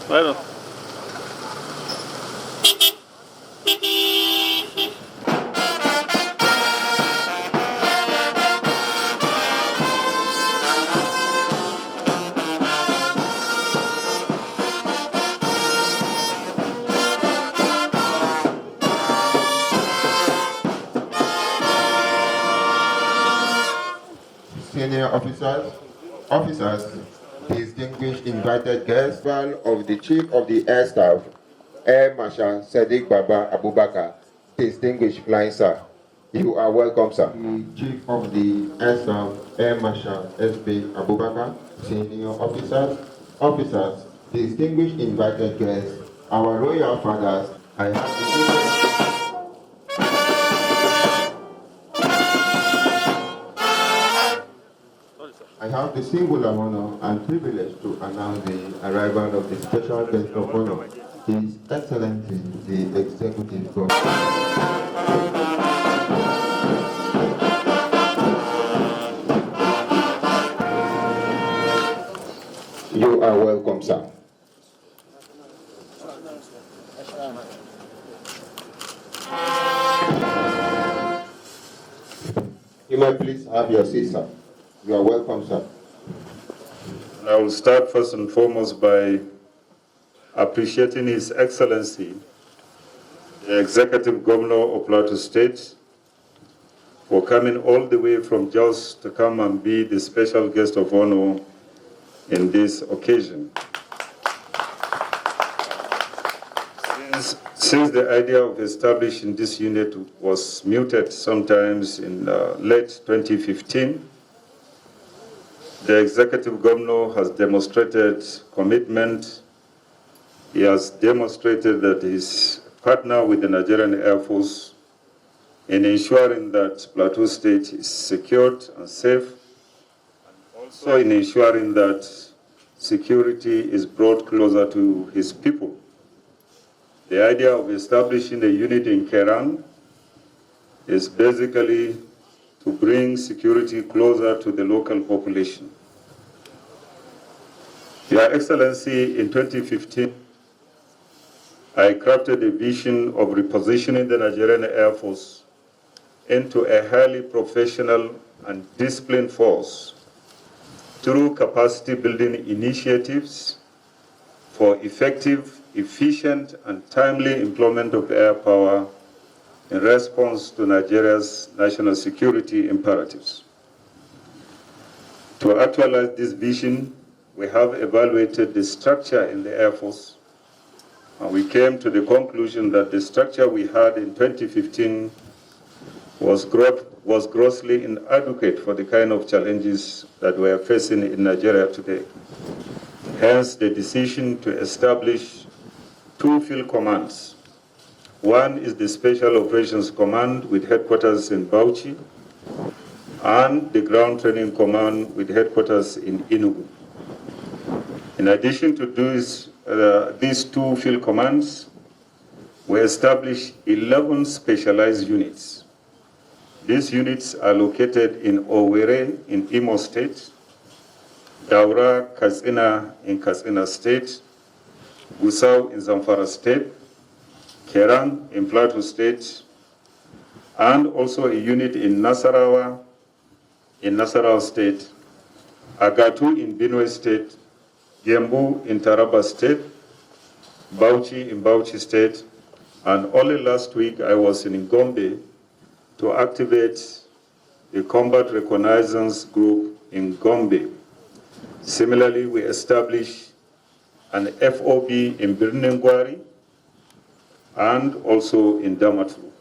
Bueno. Senior officers, distinguished invited guests, one of the Chief of the Air Staff, Air Marshal Sadiq Baba Abubakar, distinguished flying sir. You are welcome, sir. The Chief of the Air Staff, Air Marshal S.B. Abubakar, senior officers, distinguished invited guests, our royal fathers, I have the singular honor and privilege to announce the arrival of the special guest of honor, His Excellency, the Executive Governor. You are welcome, sir. You may please have your seat, sir. You are welcome, sir. I will start first and foremost by appreciating His Excellency, the Executive Governor of Plateau State, for coming all the way from Jos to come and be the special guest of honor in this occasion. Since the idea of establishing this unit was mooted sometimes in late 2015, the Executive Governor has demonstrated commitment. He has demonstrated that he's partner with the Nigerian Air Force in ensuring that Plateau State is secured and safe, also in ensuring that security is brought closer to his people. The idea of establishing a unit in Kerang is basically to bring security closer to the local population. Your Excellency, in 2015, I crafted a vision of repositioning the Nigerian Air Force into a highly professional and disciplined force through capacity building initiatives for effective, efficient, and timely employment of air power in response to Nigeria's national security imperatives. To actualize this vision, we have evaluated the structure in the Air Force, and we came to the conclusion that the structure we had in 2015 was grossly inadequate for the kind of challenges that we are facing in Nigeria today. Hence, the decision to establish two field commands. One is the Special Operations Command with headquarters in Bauchi, and the Ground Training Command with headquarters in Enugu. In addition to these two field commands, we established 11 specialized units. These units are located in Owerri in Imo State, Daura, Katsina in Katsina State, Gusau in Zamfara State, Kerang in Plateau State, and also a unit in Nasarawa State, Agatu in Benue State, Gembu in Taraba State, Bauchi in Bauchi State, and only last week I was in Gombe to activate the Combat Reconnaissance Group in Gombe. Similarly, we established an FOB in Birnengwari and also in Damaturu.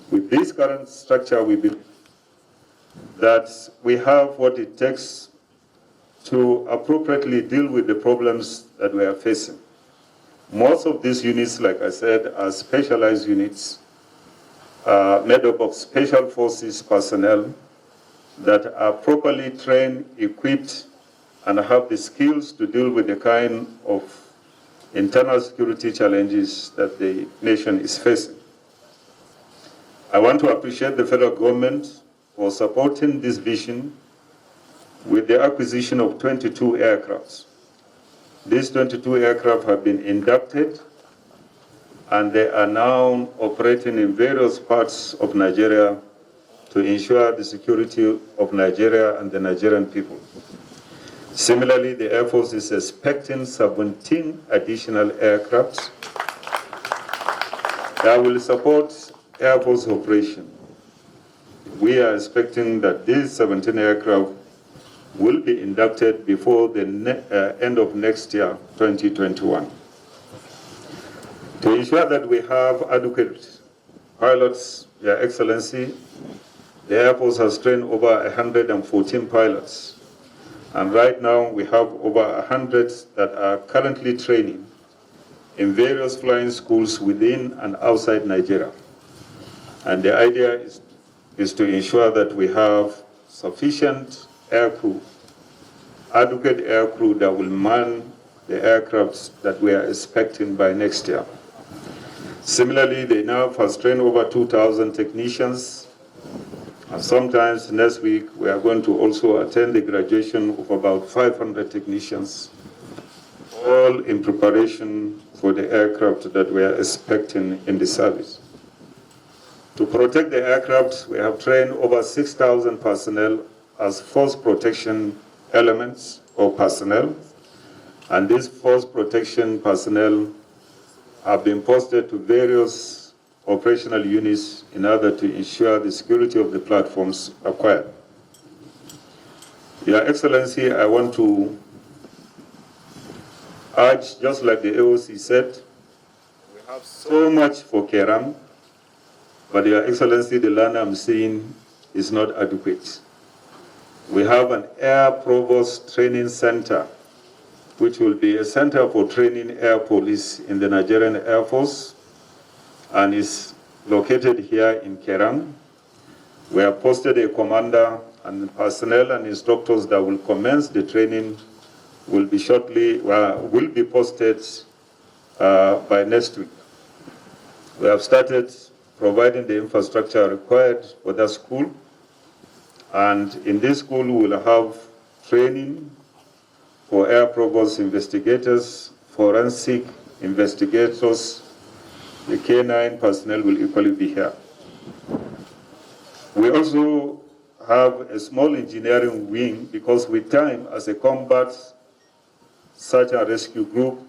With this current structure, we believe that we have what it takes to appropriately deal with the problems that we are facing. Most of these units, like I said, are specialized units made up of special forces personnel that are properly trained, equipped, and have the skills to deal with the kind of internal security challenges that the nation is facing. I want to appreciate the federal government for supporting this vision with the acquisition of 22 aircrafts. These 22 aircraft have been inducted and they are now operating in various parts of Nigeria to ensure the security of Nigeria and the Nigerian people. Similarly, the Air Force is expecting 17 additional aircrafts that will support Air Force operation. We are expecting that these 17 aircraft will be inducted before the end of next year, 2021. To ensure that we have adequate pilots, Your Excellency, the Air Force has trained over 114 pilots. And right now we have over 100 that are currently training in various flying schools within and outside Nigeria. And the idea is to ensure that we have sufficient air crew, adequate air crew that will man the aircrafts that we are expecting by next year. Similarly, the NAF has trained over 2,000 technicians, and sometimes next week we are going to also attend the graduation of about 500 technicians, all in preparation for the aircraft that we are expecting in the service. To protect the aircraft, we have trained over 6,000 personnel as force protection elements or personnel, and these force protection personnel have been posted to various operational units in order to ensure the security of the platforms acquired. Your Excellency, I want to urge, just like the AOC said, we have so much for Keram, but Your Excellency, the land I'm seeing is not adequate. We have an Air Provost Training Center, which will be a center for training air police in the Nigerian Air Force, and is located here in Kerang. We have posted a commander, and personnel and instructors that will commence the training will be posted by next week. We have started providing the infrastructure required for that school, and in this school we will have training for Air Provost investigators, forensic investigators. The K9 personnel will equally be here. We also have a small engineering wing because with time, as a combat search and rescue group,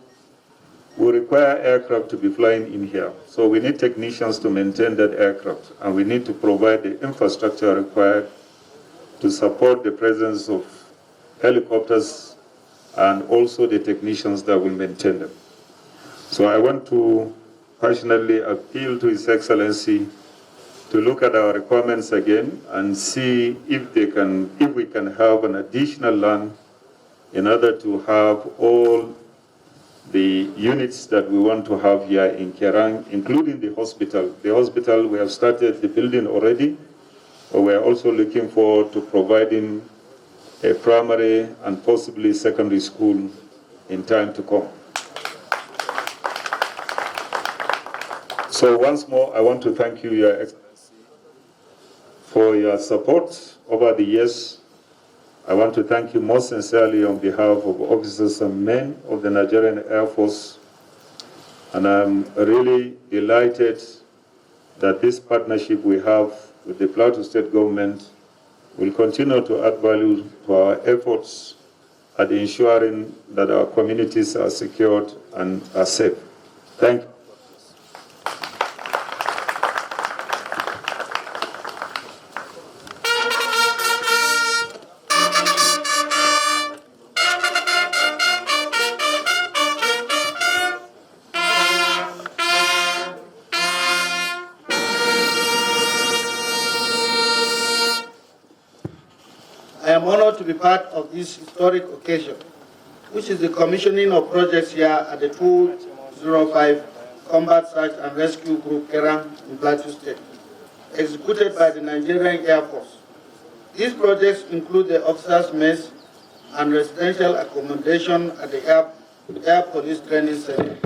we require aircraft to be flying in here. So we need technicians to maintain that aircraft, and we need to provide the infrastructure required to support the presence of helicopters and also the technicians that will maintain them. So I want to passionately appeal to His Excellency to look at our requirements again and see if we can have an additional land in order to have all the units that we want to have here in Kerang, including the hospital. The hospital, we have started the building already, but we are also looking forward to providing a primary and possibly secondary school in time to come. So once more, I want to thank you, Your Excellency, for your support over the years. I want to thank you most sincerely on behalf of officers and men of the Nigerian Air Force. And I'm really delighted that this partnership we have with the Plateau State government will continue to add value to our efforts at ensuring that our communities are secured and are safe. Thank you. I am honored to be part of this historic occasion, which is the commissioning of projects here at the 205 Combat Search and Rescue Group Kerang in Plateau State, executed by the Nigerian Air Force. These projects include the officers' mess and residential accommodation at the Air Police Training Center.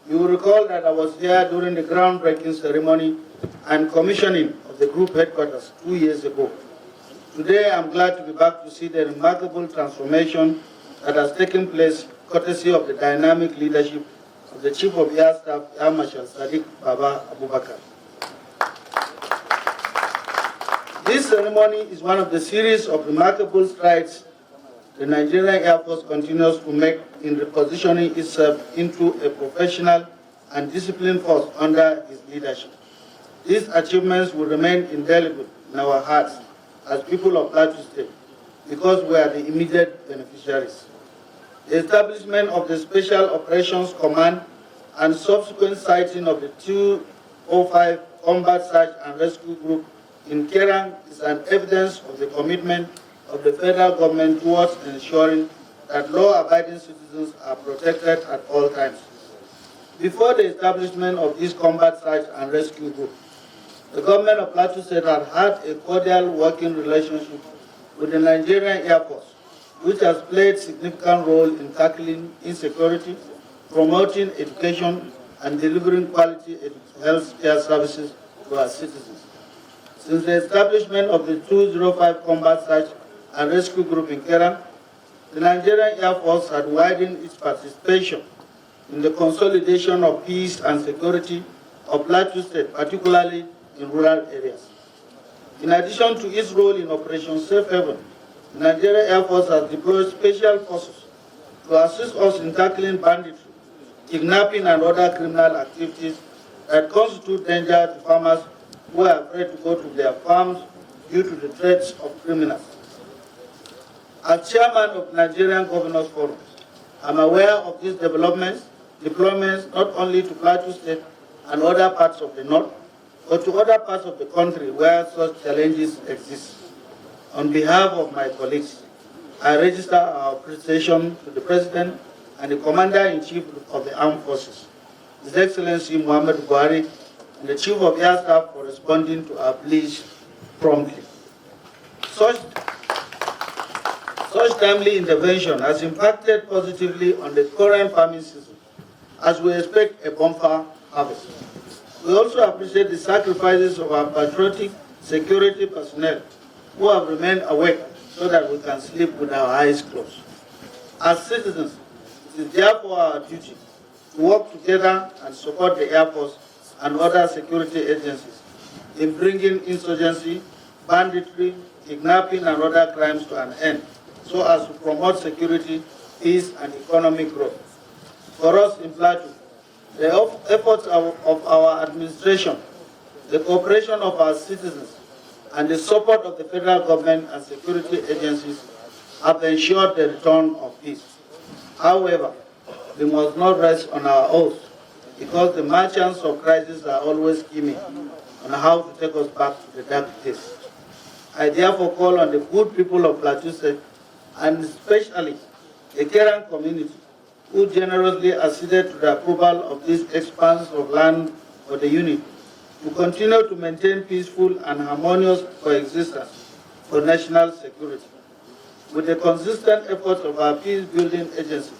You will recall that I was here during the groundbreaking ceremony and commissioning of of the group headquarters 2 years ago. Today, I'm glad to be back to see the remarkable transformation that has taken place courtesy of the dynamic leadership of the Chief of Air Staff, Air Marshal Sadiq Baba Abubakar. This ceremony is one of the series of remarkable strides the Nigerian Air Force continues to make in repositioning itself into a professional and disciplined force under his leadership. These achievements will remain indelible in our hearts as people of Plateau State because we are the immediate beneficiaries. The establishment of the Special Operations Command and subsequent sighting of the 205 Combat Search and Rescue Group in Kerang is an evidence of the commitment of the federal government towards ensuring that law-abiding citizens are protected at all times. Before the establishment of this Combat Search and Rescue Group, the government of Plateau State had a cordial working relationship with the Nigerian Air Force, which has played a significant role in tackling insecurity, promoting education, and delivering quality health care services to our citizens. Since the establishment of the 205 Combat Search and Rescue Group in Kerang, the Nigerian Air Force had widened its participation in the consolidation of peace and security of Plateau State, particularly in rural areas. In addition to its role in Operation Safe Haven, the Nigerian Air Force has deployed special forces to assist us in tackling banditry, kidnapping, and other criminal activities that constitute danger to farmers who are afraid to go to their farms due to the threats of criminals. As chairman of Nigerian Governors Forum, I'm aware of these deployments not only to Plateau State and other parts of the north, but to other parts of the country where such challenges exist. On behalf of my colleagues, I register our appreciation to the President and the Commander-in-Chief of the Armed Forces, His Excellency Muhammad Buhari, and the Chief of Air Staff for responding to our pleas promptly. Such timely intervention has impacted positively on the current farming season, as we expect a bumper harvest. We also appreciate the sacrifices of our patriotic security personnel who have remained awake so that we can sleep with our eyes closed. As citizens, it is therefore our duty to work together and support the Air Force and other security agencies in bringing insurgency, banditry, kidnapping, and other crimes to an end, so as to promote security, peace, and economic growth. For us in Plateau, the efforts of our administration, the cooperation of our citizens, and the support of the federal government and security agencies have ensured the return of peace. However, we must not rest on our oaths because the merchants of crisis are always scheming on how to take us back to the dark days. I therefore call on the good people of Plateau State, and especially the Kerang community, who generously acceded to the approval of this expanse of land for the unit, to continue to maintain peaceful and harmonious coexistence for national security. With the consistent efforts of our peace-building agencies,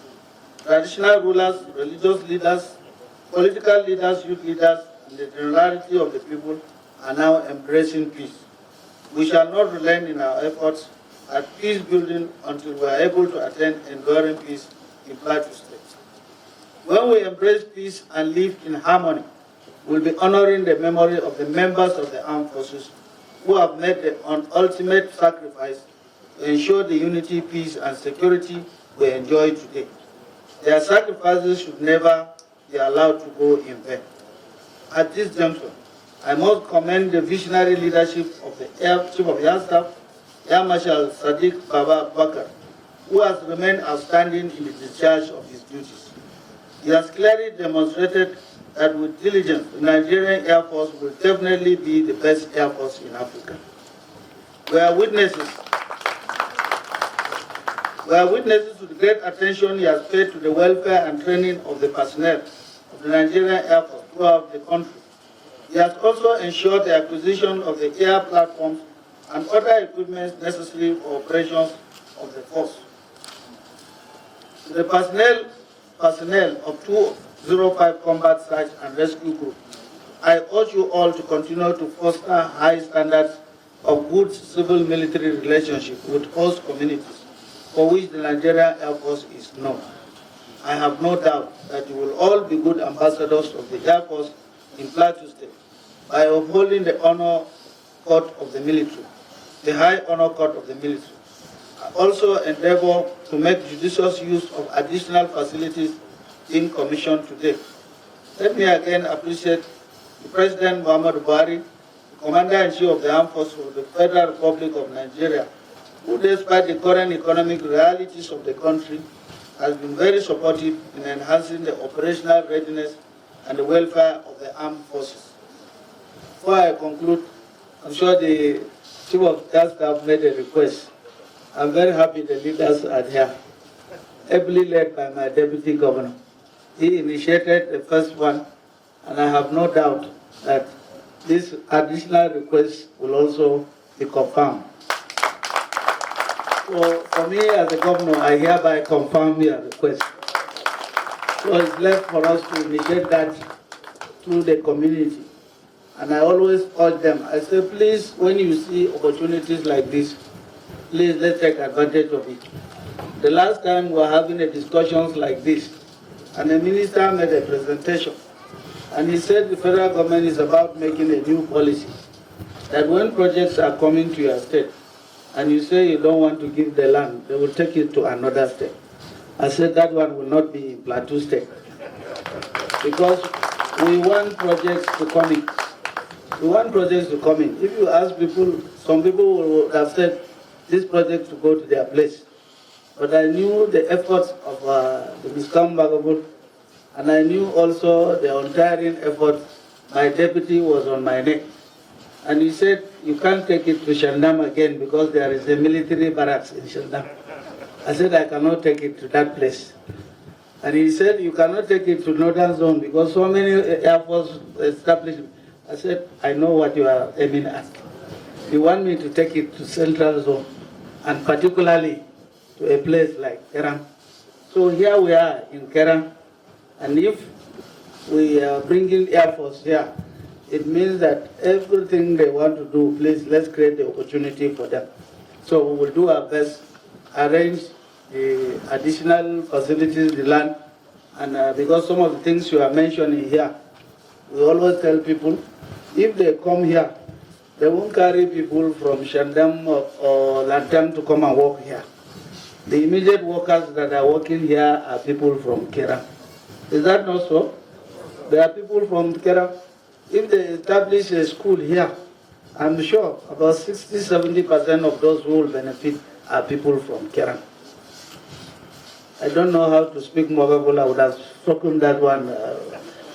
traditional rulers, religious leaders, political leaders, youth leaders, and the generality of the people are now embracing peace. We shall not relent in our efforts at peace building until we are able to attain enduring peace in Plateau State. When we embrace peace and live in harmony, we'll be honoring the memory of the members of the armed forces who have made the ultimate sacrifice to ensure the unity, peace, and security we enjoy today. Their sacrifices should never be allowed to go in vain. At this juncture, I must commend the visionary leadership of the Chief of Air Staff, Air Marshal Sadiq Baba Abubakar, who has remained outstanding in the discharge of his duties. He has clearly demonstrated that with diligence, the Nigerian Air Force will definitely be the best Air Force in Africa. We are witnesses to the great attention he has paid to the welfare and training of the personnel of the Nigerian Air Force throughout the country. He has also ensured the acquisition of the air platforms and other equipment necessary for operations of the force. The personnel of 205 Combat Search and Rescue Group, I urge you all to continue to foster high standards of good civil-military relationship with host communities, for which the Nigerian Air Force is known. I have no doubt that you will all be good ambassadors of the Air Force in Plateau State by upholding the honor court of the military, the high honor court of the military. I also endeavor to make judicious use of additional facilities being commissioned today. Let me again appreciate the President Muhammadu Buhari, the Commander-in-Chief of the Armed Forces of the Federal Republic of Nigeria, who, despite the current economic realities of the country, has been very supportive in enhancing the operational readiness and the welfare of the armed forces. Before I conclude, I'm sure the Chief of Staff made a request. I'm very happy the leaders are here, ably led by my Deputy Governor. He initiated the first one, and I have no doubt that this additional request will also be confirmed. So for me as a governor, I hereby confirm your request. So it's left for us to initiate that through the community. And I always urge them, I say, please, when you see opportunities like this, please let's take advantage of it. The last time we were having a discussions like this, and the minister made a presentation, and he said the federal government is about making a new policy, that when projects are coming to your state, and you say you don't want to give the land, they will take it to another state. I said that one will not be in Plateau State. Because we want projects to come in. We want projects to come in. If you ask people, some people will have said this project to go to their place. But I knew the efforts of the Miscom Bagabul, and I knew also the untiring effort. My deputy was on my neck. And he said, you can't take it to Shandam again because there is a military barracks in Shandam. I said, I cannot take it to that place. And he said, you cannot take it to Northern Zone because so many Air Force establishments. I said, I know what you are aiming at. You want me to take it to Central Zone, and particularly to a place like Kerang. So here we are in Kerang, and if we are bringing Air Force here, it means that everything they want to do, please, let's create the opportunity for them. So we will do our best, arrange the additional facilities, the land, and because some of the things you are mentioning here, we always tell people, if they come here, they won't carry people from Shandam or Lantam to come and work here. The immediate workers that are working here are people from Kerang. Is that not so? There are people from Kerang. If they establish a school here, I'm sure about 60-70% of those who will benefit are people from Kerang. I don't know how to speak Mogabula. I would have spoken that one.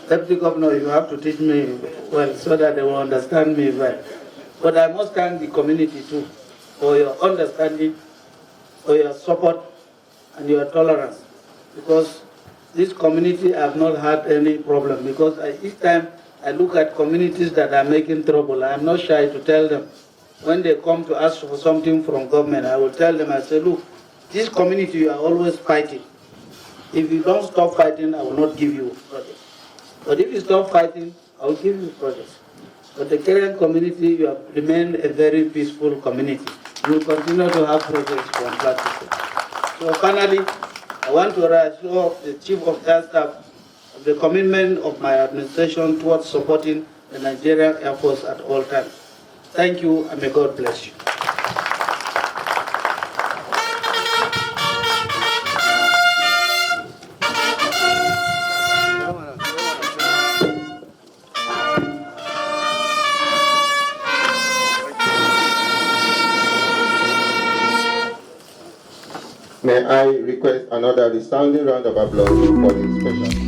Deputy Governor, you have to teach me well so that they will understand me well. But I must thank the community too for your understanding, for your support, and your tolerance. Because this community have not had any problem. Because each time I look at communities that are making trouble, I am not shy to tell them. When they come to ask for something from government, I will tell them, I say, look, this community you are always fighting. If you don't stop fighting, I will not give you projects. But if you stop fighting, I will give you projects. But the Kenyan community, you have remained a very peaceful community. You will continue to have projects from Plateau. So finally, I want to reassure the Chief of Air Staff of the commitment of my administration towards supporting the Nigerian Air Force at all times. Thank you, and may God bless you. May I request another resounding round of applause for the special.